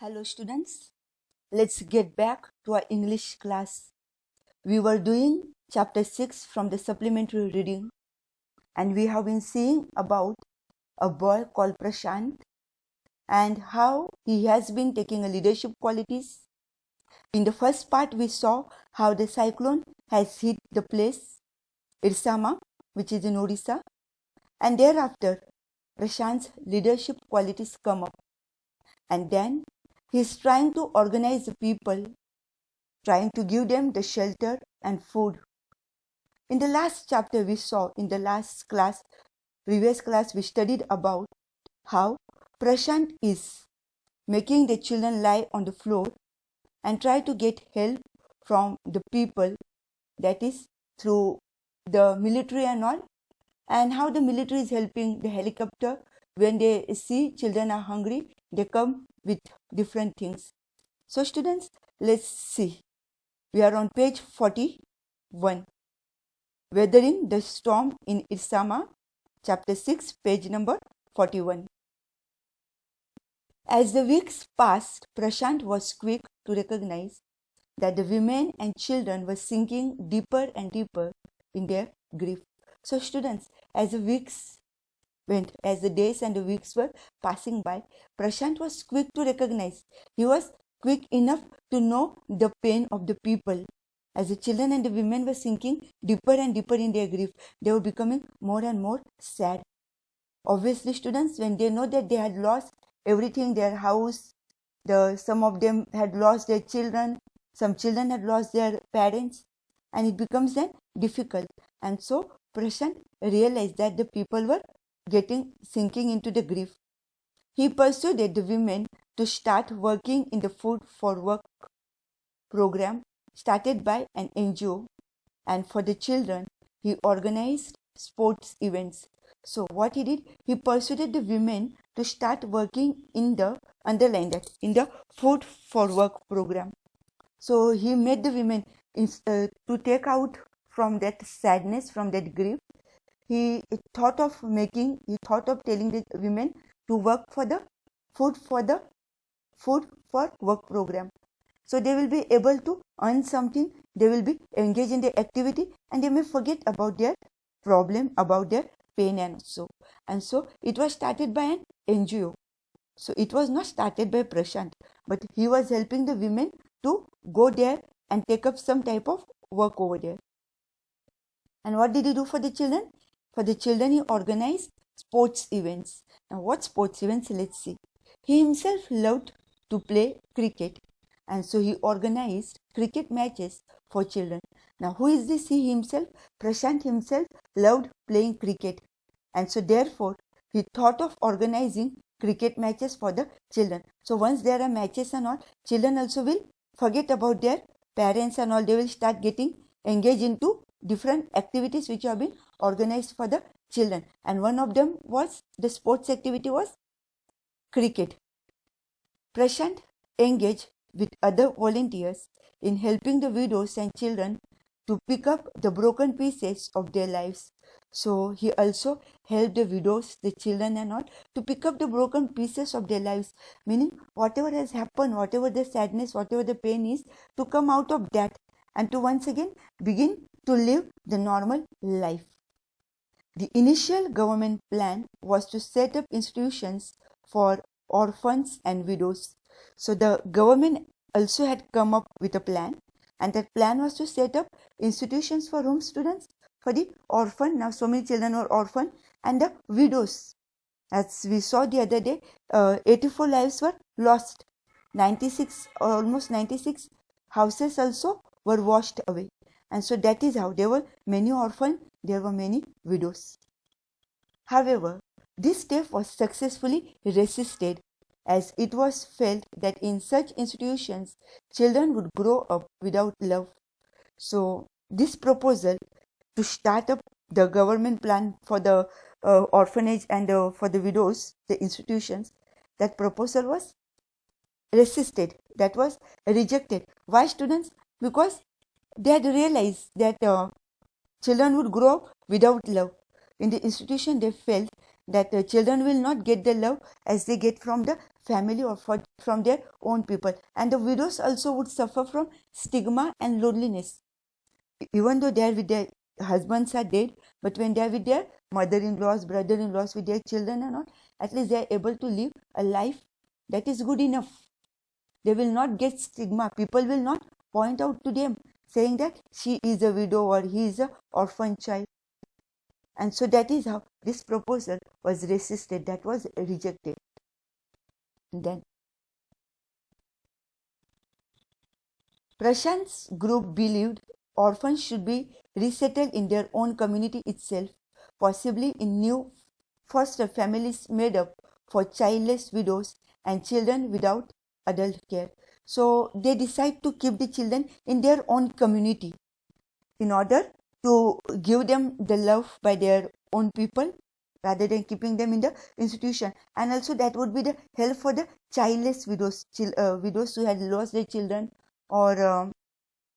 Hello students, let's get back to our English class. We were doing chapter 6 from the supplementary reading and we have been seeing about a boy called Prashant and how he has been taking a leadership qualities. In the first part we saw how the cyclone has hit the place Irsama, which is in Odisha, and thereafter Prashant's leadership qualities come up, and then he is trying to organize the people, trying to give them the shelter and food. In the last chapter we saw, in the last class, previous class, we studied about how Prashant is making the children lie on the floor and try to get help from the people, that is through the military and all, and how the military is helping the helicopter. When they see children are hungry, they come with different things. So students, let's see. We are on page 41. Weathering the Storm in Irsama, chapter 6, page number 41. As the weeks passed, Prashant was quick to recognize that the women and children were sinking deeper and deeper in their grief. So students, as the weeks went, as the days and the weeks were passing by, Prashant was quick to recognize. He was quick enough to know the pain of the people. As the children and the women were sinking deeper and deeper in their grief, they were becoming more and more sad. Obviously, students, when they know that they had lost everything, their house, some of them had lost their children, some children had lost their parents, and it becomes then difficult. And so Prashant realized that the people were sinking into the grief. He persuaded the women to start working in the Food for Work program started by an NGO, and for the children he organized sports events. So what he did, he persuaded the women to start working in the, underline that, in the Food for Work program. So he made the women to take out from that sadness, from that grief. He thought of telling the women to work for the Food for Work program. So they will be able to earn something, they will be engaged in the activity, and they may forget about their problem, about their pain and so. And so it was started by an NGO. So it was not started by Prashant, but he was helping the women to go there and take up some type of work over there. And what did he do for the children? For the children, he organized sports events. Now, what sports events? Let's see. He himself loved to play cricket, and so he organized cricket matches for children. Now, who is this he himself? Prashant himself loved playing cricket, and so therefore he thought of organizing cricket matches for the children. So once there are matches and all, children also will forget about their parents and all. They will start getting engaged into different activities which have been organized for the children, and one of them was, the sports activity was cricket. Prashant engaged with other volunteers in helping the widows and children to pick up the broken pieces of their lives. So he also helped the widows, the children and all, to pick up the broken pieces of their lives, meaning whatever has happened, whatever the sadness, whatever the pain is, to come out of that and to once again begin to live the normal life. The initial government plan was to set up institutions for orphans and widows. So the government also had come up with a plan, and that plan was to set up institutions for whom, students? For the orphan. Now so many children were orphan, and the widows. As we saw the other day, 84 lives were lost. 96, almost 96 houses also were washed away. And so that is how there were many orphans, there were many widows. However, this step was successfully resisted, as it was felt that in such institutions, children would grow up without love. So this proposal to start up the government plan for the orphanage and for the widows, the institutions, that proposal was resisted, that was rejected. Why, students? Because they had realized that children would grow up without love. In the institution, they felt that children will not get the love as they get from the family or from their own people, and the widows also would suffer from stigma and loneliness, even though they are with their husbands are dead, but when they are with their mother-in-laws, brother-in-laws, with their children and all, at least they are able to live a life that is good enough. They will not get stigma. People will not point out to them saying that she is a widow or he is a orphan child. And so that is how this proposal was resisted, that was rejected. Then Prashant's group believed orphans should be resettled in their own community itself, possibly in new foster families made up for childless widows and children without adult care. So they decide to keep the children in their own community in order to give them the love by their own people rather than keeping them in the institution. And also that would be the help for the childless widows, widows who had lost their children, or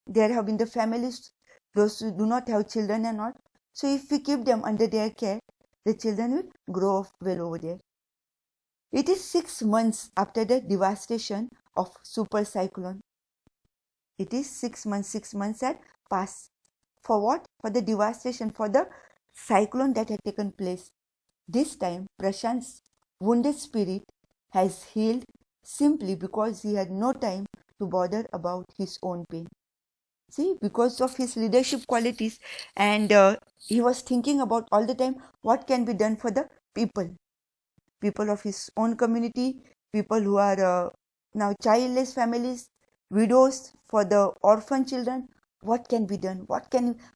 there have been the families, those who do not have children and all. So if we keep them under their care, the children will grow up well over there. It is 6 months after the devastation of super cyclone. It is 6 months. 6 months had passed. For what? For the devastation, for the cyclone that had taken place. This time, Prashant's wounded spirit has healed simply because he had no time to bother about his own pain. See, because of his leadership qualities, and he was thinking about all the time what can be done for the people of his own community, people who are now childless families, widows, for the orphan children. What can be done?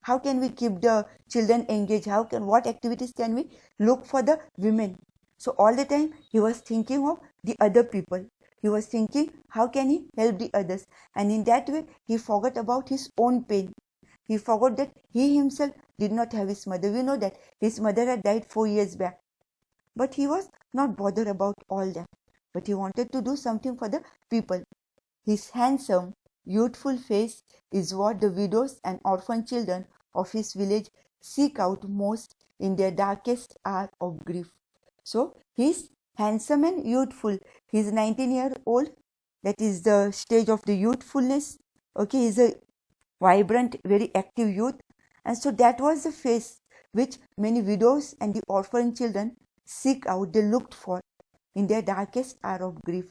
How can we keep the children engaged? What activities can we look for the women? So all the time he was thinking of the other people. He was thinking how can he help the others, and in that way he forgot about his own pain. He forgot that he himself did not have his mother. We know that his mother had died 4 years back, but he was not bothered about all that. But he wanted to do something for the people. His handsome, youthful face is what the widows and orphan children of his village seek out most in their darkest hour of grief. So he is handsome and youthful. He is 19-year-old. That is the stage of the youthfulness. Okay, he is a vibrant, very active youth. And so that was the face which many widows and the orphan children seek out, they looked for in their darkest hour of grief.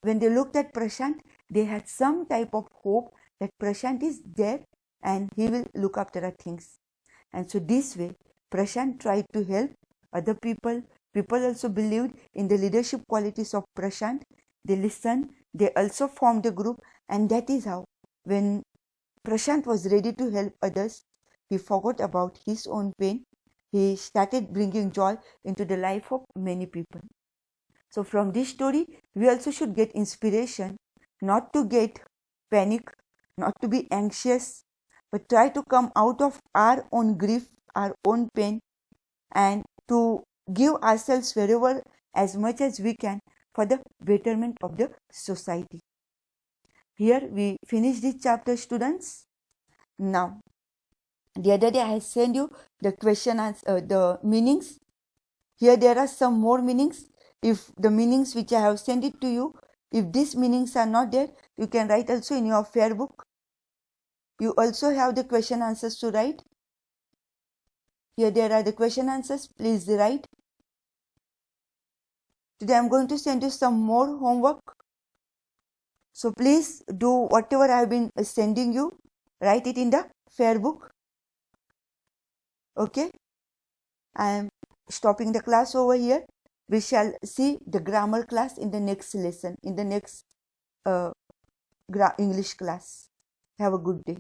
When they looked at Prashant, they had some type of hope that Prashant is there and he will look after our things. And so this way, Prashant tried to help other people. People also believed in the leadership qualities of Prashant. They listened. They also formed a group, and that is how, when Prashant was ready to help others, he forgot about his own pain. He started bringing joy into the life of many people. So from this story, we also should get inspiration, not to get panic, not to be anxious, but try to come out of our own grief, our own pain, and to give ourselves wherever as much as we can for the betterment of the society. Here we finish this chapter, students. Now, the other day I sent you the question and the meanings. Here there are some more meanings. If the meanings which I have sent it to you, if these meanings are not there, you can write also in your fair book. You also have the question answers to write. Here there are the question answers. Please write. Today I am going to send you some more homework. So please do whatever I have been sending you. Write it in the fair book. Okay. I am stopping the class over here. We shall see the grammar class in the next lesson, in the next English class. Have a good day.